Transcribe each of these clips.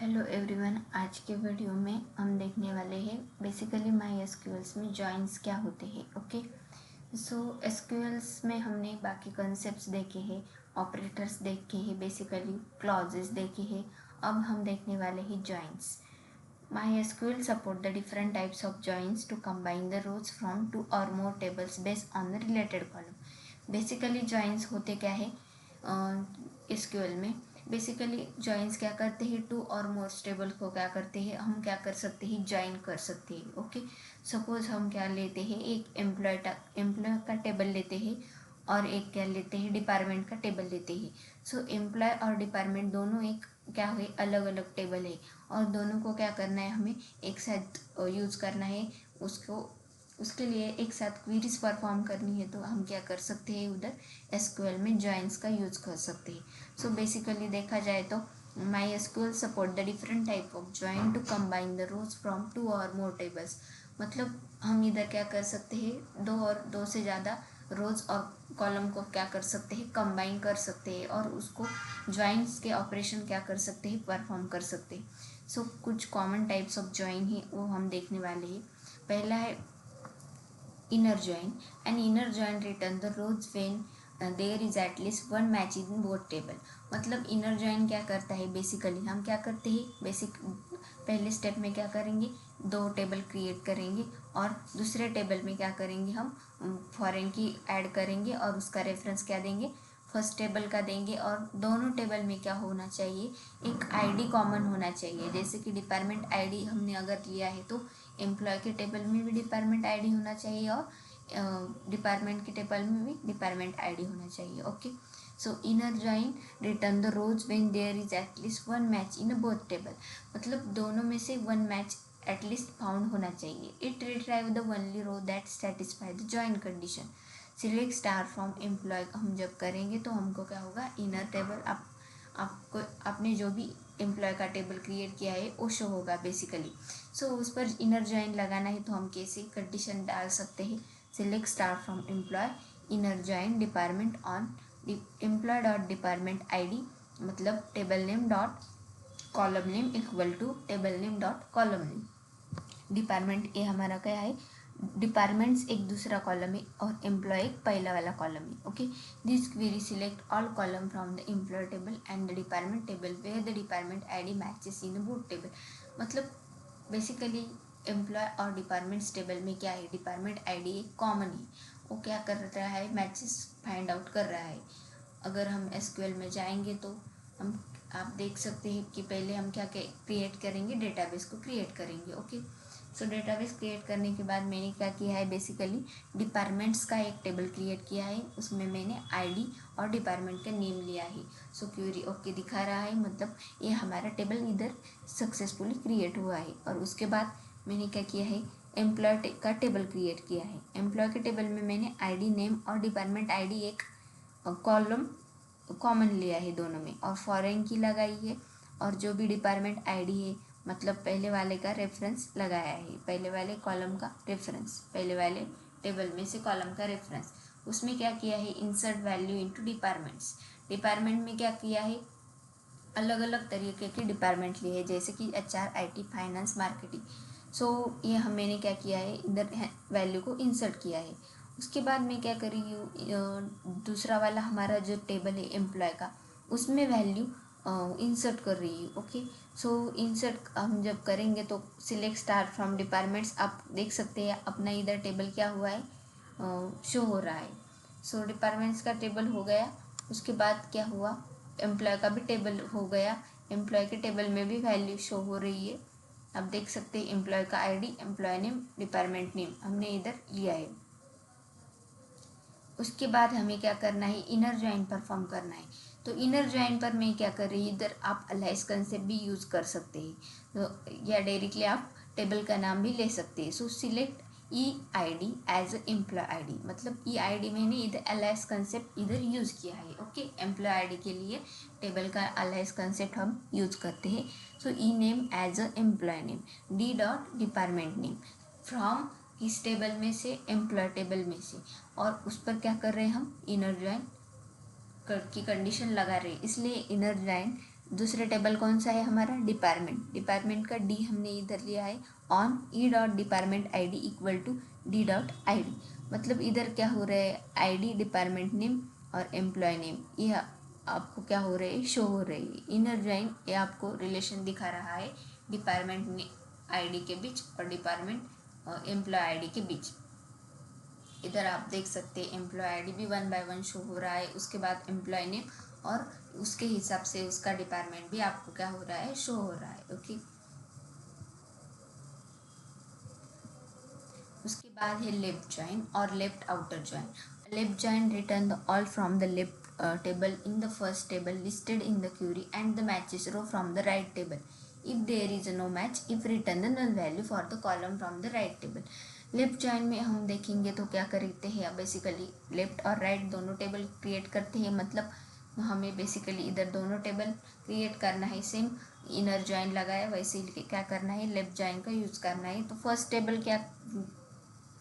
Hello everyone, आज के video में हम देखने वाले हैं बेसिकली माई एसक्यूएल्स में जॉइंस क्या होते हैं। ओके, सो एसक्यूएल्स में हमने बाकी कॉन्सेप्ट्स देखे हैं, ऑपरेटर्स देखे हैं, बेसिकली क्लॉजेस देखे हैं। अब हम देखने वाले हैं joins. MySQL support the different types of joins to combine the rows from two or more tables based on the related column. Basically joins होते क्या है एसक्यूएल में? बेसिकली जॉइंस क्या करते हैं, टू और मोर टेबल को क्या करते हैं, हम क्या कर सकते हैं, जॉइन कर सकते हैं। ओके, सपोज हम क्या लेते हैं, एक एम्प्लॉय का टेबल लेते हैं और एक क्या लेते हैं, डिपार्टमेंट का टेबल लेते हैं। सो एम्प्लॉय और डिपार्टमेंट दोनों एक क्या हुए, अलग अलग टेबल है और दोनों को क्या करना है, हमें एक साथ यूज़ करना है। उसके लिए एक साथ क्वेरीज परफॉर्म करनी है, तो हम क्या कर सकते हैं, उधर एसक्यूएल में जॉइंस का यूज़ कर सकते हैं। सो बेसिकली देखा जाए तो MySQL support the different type of join to combine the rows from two or more tables. मतलब हम इधर क्या कर सकते हैं, दो से ज़्यादा रोज और कॉलम को क्या कर सकते हैं, कंबाइन कर सकते हैं और उसको जॉइंस के ऑपरेशन क्या कर सकते हैं, परफॉर्म कर सकते हैं। सो कुछ कॉमन टाइप्स ऑफ जॉइन है वो हम देखने वाले हैं। पहला है inner join. An inner join return the rows when there is at least one match in both table. मतलब इनर जॉइन क्या करता है, बेसिकली हम क्या करते हैं, पहले स्टेप में क्या करेंगे, दो टेबल क्रिएट करेंगे और दूसरे टेबल में क्या करेंगे, हम फॉरेन की ऐड करेंगे और उसका रेफरेंस क्या देंगे, फर्स्ट टेबल का देंगे। और दोनों टेबल में क्या होना चाहिए, एक आईडी कॉमन होना चाहिए। जैसे कि डिपार्टमेंट आईडी हमने अगर लिया है तो एम्प्लॉय के टेबल में भी डिपार्टमेंट आईडी होना चाहिए और डिपार्टमेंट के टेबल में भी डिपार्टमेंट आईडी होना चाहिए। Okay, so inner join return the rows when there is at least one match in both table. मतलब दोनों में से वन मैच एटलीस्ट फाउंड होना चाहिए। It retrieve the only row that satisfy the join condition. Select star from employee हम जब करेंगे तो हमको क्या होगा, इनर टेबल आपको आपने जो भी एम्प्लॉय का टेबल क्रिएट किया है वो शो होगा बेसिकली। सो उस पर इनर जॉइन लगाना है तो हम कैसे कंडीशन डाल सकते हैं, select star from employee inner join department on employee dot department ID. मतलब table name dot column name equal to table name dot column name. Department ये हमारा क्या है, डिपार्टमेंट्स एक दूसरा कॉलम है और एम्प्लॉय एक पहला वाला कॉलम है। Okay, this query select all column from the employee table and the department table where the department ID matches in both table. मतलब बेसिकली एम्प्लॉय और डिपार्टमेंट्स टेबल में क्या है, डिपार्टमेंट आईडी एक कॉमन है, वो क्या कर रहा है, मैचेस फाइंड आउट कर रहा है। अगर हम एसक्यूएल में जाएंगे तो हम आप देख सकते हैं कि पहले हम क्या क्रिएट करेंगे, डेटाबेस को क्रिएट करेंगे। ओके, सो डेटाबेस क्रिएट करने के बाद मैंने क्या किया है, बेसिकली डिपार्टमेंट्स का एक टेबल क्रिएट किया है, उसमें मैंने आईडी और डिपार्टमेंट का नेम लिया है। सो क्वेरी ओके दिखा रहा है, मतलब ये हमारा टेबल इधर सक्सेसफुली क्रिएट हुआ है। और उसके बाद मैंने क्या किया है, एम्प्लॉय का टेबल क्रिएट किया है। एम्प्लॉय के टेबल में मैंने आईडी नेम और डिपार्टमेंट आईडी एक कॉलम कॉमन लिया है दोनों में और फॉरेन की लगाई है। और जो भी डिपार्टमेंट आईडी है, मतलब पहले वाले का रेफरेंस लगाया है, पहले वाले कॉलम का रेफरेंस, पहले वाले टेबल में से कॉलम का रेफरेंस। उसमें क्या किया है, insert value into departments. Department में क्या किया है, अलग अलग तरीके के डिपार्टमेंट लिए है, जैसे कि HR, IT, फाइनेंस, मार्केटिंग। सो ये मैंने क्या किया है, इधर वैल्यू को इंसर्ट किया है। उसके बाद मैं क्या कर रही हूँ, दूसरा वाला हमारा जो टेबल है एम्प्लॉय का, उसमें वैल्यू इंसर्ट कर रही हूँ। ओके, सो इंसर्ट हम जब करेंगे तो सिलेक्ट स्टार फ्रॉम डिपार्टमेंट्स, आप देख सकते हैं अपना इधर टेबल क्या हुआ है, शो हो रहा है। सो डिपार्टमेंट्स का टेबल हो गया। उसके बाद क्या हुआ, एम्प्लॉय का भी टेबल हो गया। एम्प्लॉय के टेबल में भी वैल्यू शो हो रही है, आप देख सकते हैं एम्प्लॉय का ID, employee name, department name हमने इधर लिया है। उसके बाद हमें क्या करना है, इनर जॉइन परफॉर्म करना है। तो इनर जॉइन पर मैं क्या कर रही हूँ, इधर आप अलाइस कंसेप्ट भी यूज़ कर सकते हैं, तो या डायरेक्टली आप टेबल का नाम भी ले सकते हैं। So select EID as employee ID. मतलब EID मैंने इधर अलाइस कंसेप्ट इधर यूज़ किया है। ओके, एम्प्लॉय आईडी के लिए टेबल का अलाइस कंसेप्ट हम यूज़ करते हैं। So E name as employee name, D dot department name from इस टेबल में से, एम्प्लॉय टेबल में से, और उस पर क्या कर रहे हैं, हम इनर जॉइन की कंडीशन लगा रहे हैं, इसलिए इनर जॉइन दूसरा टेबल कौन सा है हमारा, डिपार्टमेंट। डिपार्टमेंट का डी हमने इधर लिया है on E dot department I D equal to D dot I D. मतलब इधर क्या हो रहा है, आई डी डिपार्टमेंट नेम और एम्प्लॉय नेम ये आपको क्या हो रहे है, शो हो रही है। इनर जॉइन ये आपको रिलेशन दिखा रहा है डिपार्टमेंट आई डी के बीच और डिपार्टमेंट एम्प्लॉय आई डी के बीच। इधर आप देख सकते हैं एम्प्लॉय आईडी भी 1 बाय 1 शो हो रहा है, उसके बाद एम्प्लॉय नेम और उसके हिसाब से उसका डिपार्टमेंट भी आपको क्या हो रहा है, शो हो रहा है। ओके, उसके बाद है लेफ्ट जॉइन और left outer join. Left join return the all from the left table in the first table listed in the query and the matches row from the right table. If there is no match, if return the null value for the column from the right table. Left join में हम देखेंगे तो क्या करते हैं, basically left और right दोनों table create करते हैं। मतलब हमें बेसिकली इधर दोनों टेबल क्रिएट करना है, सेम इनर जॉइन लगाया वैसे ही क्या करना है, लेफ्ट जॉइन का यूज़ करना है। तो फर्स्ट टेबल क्या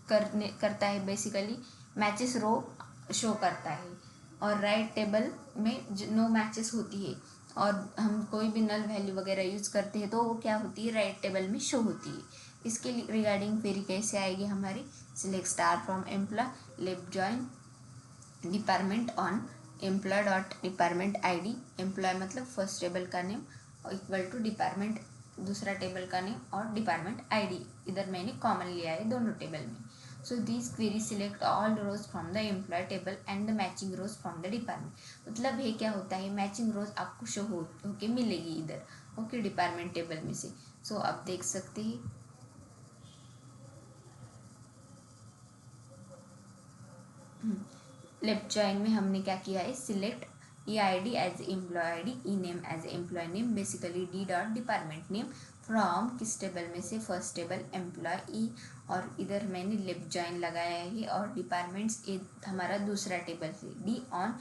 करता है, बेसिकली मैचेस रो शो करता है और राइट टेबल में नो मैचेस होती है और हम कोई भी नल वैल्यू वगैरह यूज़ करते हैं तो वो क्या होती है, राइट टेबल में शो होती है। इसके रिगार्डिंग क्वेरी कैसे आएगी हमारी, select star from employee left join department on employee dot department ID. Employee मतलब फर्स्ट टेबल का नेम और इक्वल टू डिपार्टमेंट दूसरा टेबल का नेम और डिपार्टमेंट आईडी इधर मैंने कॉमन लिया है दोनों टेबल में। So this query select all rows from the employee table and the matching rows from the department. मतलब ये क्या होता है, मैचिंग रोज आपको शो होके मिलेगी इधर, ओके, डिपार्टमेंट टेबल में से। सो आप देख सकते हैं लेफ्ट जॉइन में हमने क्या किया है, select E I D as employee I D, E name as employee name, basically D dot department name from किस टेबल में से, फर्स्ट टेबल एम्प्लॉय ई, और इधर मैंने लेफ्ट जॉइन लगाया है और डिपार्टमेंट्स ये हमारा दूसरा टेबल है डी ऑन।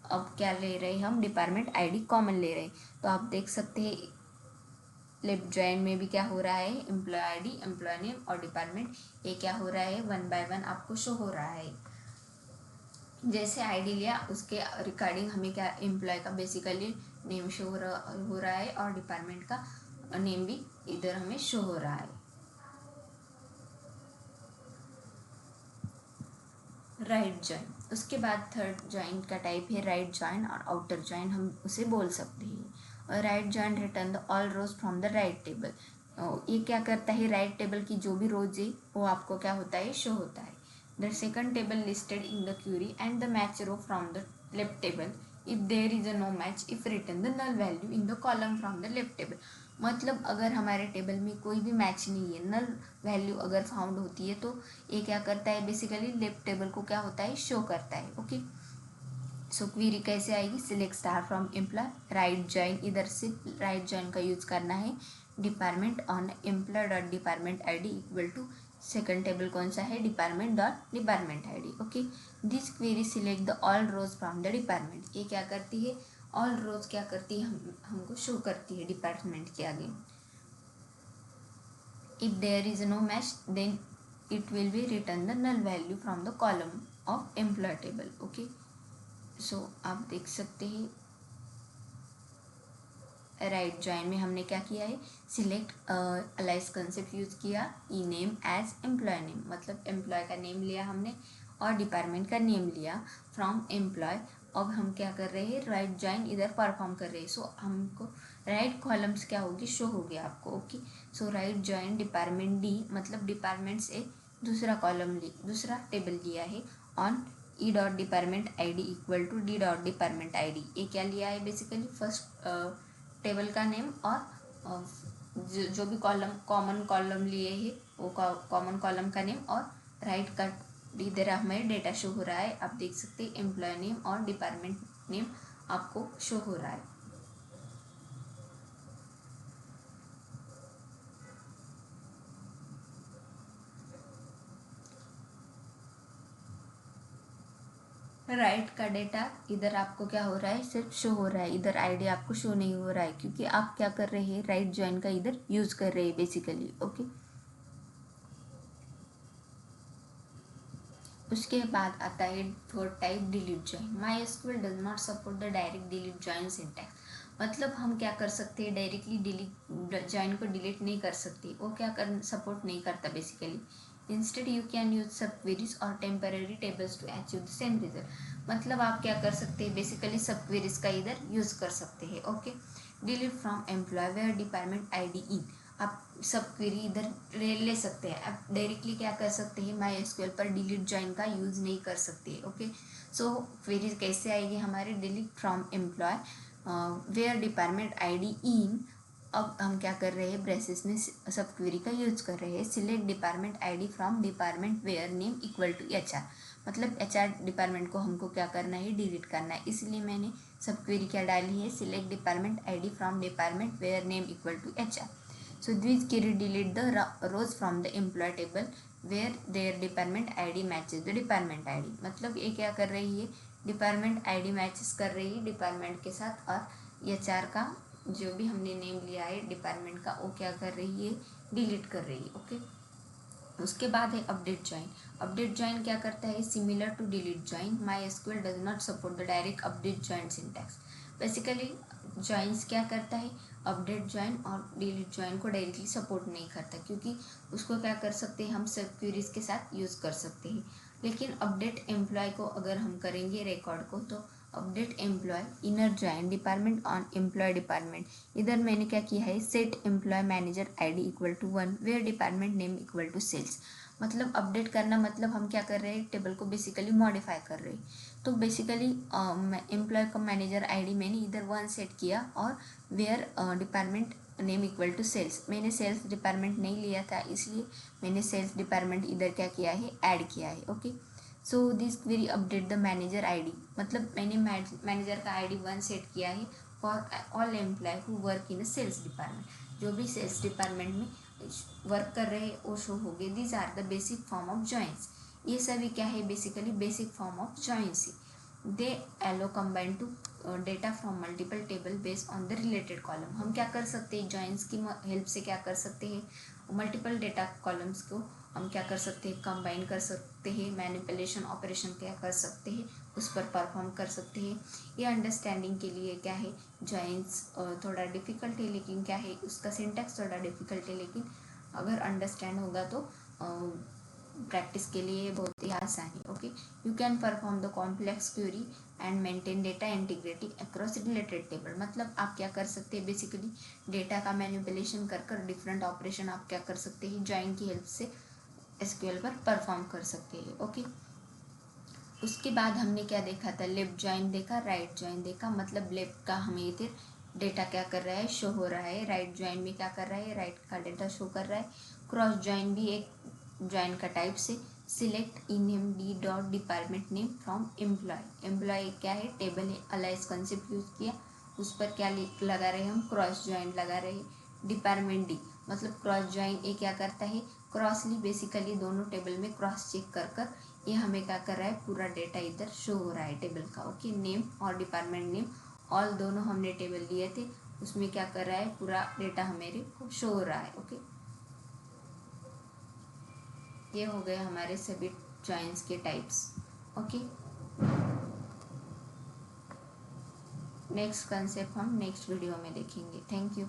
अब क्या ले रहे हैं हम, डिपार्टमेंट आईडी कॉमन ले रहे हैं। तो आप देख सकते हैं लेफ्ट जॉइन में भी क्या हो रहा है, एम्प्लॉय आईडी एम्प्लॉय नेम और डिपार्टमेंट ये क्या हो रहा है, 1 बाय 1 आपको शो हो रहा है। जैसे आईडी लिया उसके रिगार्डिंग हमें क्या, एम्प्लॉय का बेसिकली नेम शो हो रहा है और डिपार्टमेंट का नेम भी इधर हमें शो हो रहा है। राइट जॉइन, उसके बाद थर्ड जॉइन का टाइप है राइट जॉइन और आउटर जॉइन हम उसे बोल सकते हैं। और right join return the all rows from the right table. ये क्या करता है, राइट टेबल की जो भी रोज है वो आपको क्या होता है, शो होता है। The second table listed in the query and the match row from the left table if there is a no match if return the null value in the column from the left table. मतलब अगर हमारे table में कोई भी match नहीं है, null value अगर found होती है तो ये क्या करता है, बेसिकली लेफ्ट टेबल को क्या होता है, शो करता है। ओके, सो क्वेरी कैसे आएगी, select star from employee right join, इधर से राइट जॉइन का यूज करना है department on employee dot department I D equal to second table कौन सा है, department dot department I D. Okay, this query select the all rows from the department. ये क्या करती है, ऑल रोज क्या करती है, हमको शो करती है डिपार्टमेंट के आगे। If there is no match, then it will be return the null value from the column of employee table. Okay, so आप देख सकते हैं राइट जॉइन में हमने क्या किया है, सिलेक्ट अलाइज कंसेप्ट यूज किया, ई नेम एज एम्प्लॉय नेम, मतलब एम्प्लॉय का नेम लिया हमने और डिपार्टमेंट का नेम लिया फ्रॉम एम्प्लॉय। अब हम क्या कर रहे हैं, राइट जॉइन इधर परफॉर्म कर रहे हैं। सो हमको राइट कॉलम्स क्या होगी, शो हो गया आपको। Okay, so right join department D, मतलब डिपार्टमेंट से दूसरा कॉलम दूसरा टेबल लिया है on E dot department I D equal to D dot department I D. ये क्या लिया है, बेसिकली फर्स्ट टेबल का नेम और जो भी कॉलम कॉमन कॉलम लिए है वो कॉमन कॉलम का नेम और राइट का इधर हमें डेटा शो हो रहा है। आप देख सकते हैं एम्प्लॉय नेम और डिपार्टमेंट नेम आपको शो हो रहा है। राइट का डेटा इधर आपको क्या हो रहा है, सिर्फ शो हो रहा है, इधर आईडी आपको शो नहीं हो रहा है क्योंकि आप क्या कर रहे हैं, राइट जॉइन का इधर यूज कर रहे हैं बेसिकली। ओके, उसके बाद आता है third type delete join. My SQL does not support the direct delete join syntax. मतलब हम क्या कर सकते हैं, डायरेक्टली डिलीट जॉइन को डिलीट नहीं कर सकते, वो क्या कर सपोर्ट नहीं करता basically. Instead you can use सब क्वेरीज और temporary tables two achieve the same result. मतलब आप क्या कर सकते हैं, बेसिकली सब क्वेरीज का इधर यूज कर सकते हैं। Okay, delete from employee where department ID in, आप सब क्वेरी इधर ले सकते हैं। आप डायरेक्टली क्या कर सकते हैं, माई एसक्यूएल पर डिलीट जॉइन का यूज़ नहीं कर सकते। ओके, सो क्वेरी कैसे आएगी हमारे, delete from employee where department ID in. अब हम क्या कर रहे हैं, ब्रेसेस में सब क्वेरी का यूज कर रहे हैं। Select department ID from department where name equal to HR, मतलब एचआर डिपार्टमेंट को हमको क्या करना है, डिलीट करना है। इसलिए मैंने सब क्वेरी क्या डाली है, select department ID from department where name equal to HR. So this query delete the rows from the employee table where their department ID matches the department ID। मतलब ये क्या कर रही है, डिपार्टमेंट आईडी मैचेस कर रही है department के साथ, और एचआर का जो भी हमने नेम लिया है डिपार्टमेंट का, वो क्या कर रही है, डिलीट कर रही है। ओके, उसके बाद है अपडेट ज्वाइन। अपडेट ज्वाइन क्या करता है, similar to delete join MySQL does not support the direct update join syntax. Basically joins क्या करता है, अपडेट ज्वाइन और डिलीट ज्वाइन को डायरेक्टली सपोर्ट नहीं करता, क्योंकि उसको क्या कर सकते हैं, हम सब क्वेरीज के साथ यूज़ कर सकते हैं। लेकिन अपडेट एम्प्लॉय को अगर हम करेंगे रिकॉर्ड को, तो update employee inner join department on employee department, इधर मैंने क्या किया है, set employee manager ID equal to 1 where department name equal to sales. मतलब अपडेट करना मतलब हम क्या कर रहे हैं, टेबल को बेसिकली मॉडिफाई कर रहे हैं। तो बेसिकली एम्प्लॉय का मैनेजर आईडी मैंने इधर 1 सेट किया, और where department name equal to sales, मैंने सेल्स डिपार्टमेंट नहीं लिया था, इसलिए मैंने सेल्स डिपार्टमेंट इधर क्या किया है, ऐड किया है। Okay, so this query update the manager ID, मतलब मैंने मैनेजर का आईडी 1 सेट किया है for all employee who work in sales department. जो भी सेल्स डिपार्टमेंट में वर्क कर रहे हैं वो शो हो गए। These are the basic form of joins, ये सभी क्या है, basically basic form of joins ही। They allow combine to data from multiple table based on the related column. हम क्या कर सकते हैं, जॉइंस की हेल्प से क्या कर सकते हैं, मल्टीपल डेटा कॉलम्स को हम क्या कर सकते हैं, कंबाइन कर सकते हैं, मैनिपुलेशन ऑपरेशन क्या कर सकते हैं, उस पर परफॉर्म कर सकते हैं। ये अंडरस्टैंडिंग के लिए क्या है, जॉइंस थोड़ा डिफ़िकल्ट है, लेकिन क्या है, उसका सिंटैक्स थोड़ा डिफ़िकल्ट है, लेकिन अगर अंडरस्टैंड होगा तो प्रैक्टिस के लिए बहुत ही आसान है। Okay, you can perform the complex query and maintain data integrity across related table. मतलब आप क्या कर सकते हैं, बेसिकली डेटा का मैनिपुलेशन कर कर डिफरेंट ऑपरेशन आप क्या कर सकते हैं, जॉइन की हेल्प से एसक्यूएल पर परफॉर्म कर सकते हैं। ओके, उसके बाद हमने क्या देखा था, लेफ्ट जॉइन देखा, राइट जॉइन देखा। मतलब लेफ्ट का हमें इधर डेटा क्या कर रहा है, शो हो रहा है, राइट जॉइन में क्या कर रहा है, राइट का डेटा शो कर रहा है। क्रॉस जॉइन भी एक जॉइन का टाइप से, select E name D dot department name from employee. Employee क्या है, टेबल है, अलाइज कंसेप्ट यूज किया, उस पर क्या लगा रहे हम, क्रॉस जॉइन लगा रहे। डिपार्टमेंट डी, मतलब क्रॉस जॉइन ये क्या करता है, क्रॉसली बेसिकली दोनों टेबल में क्रॉस चेक कर कर ये हमें क्या कर रहा है, पूरा डेटा इधर शो हो रहा है टेबल का। ओके, नेम और डिपार्टमेंट नेम ऑल दोनों हमने टेबल लिए थे, उसमें क्या कर रहा है, पूरा डेटा हमारे को शो हो रहा है। ओके, ये हो गए हमारे सभी जॉइंस के टाइप्स। ओके, नेक्स्ट कंसेप्ट हम नेक्स्ट वीडियो में देखेंगे। Thank you.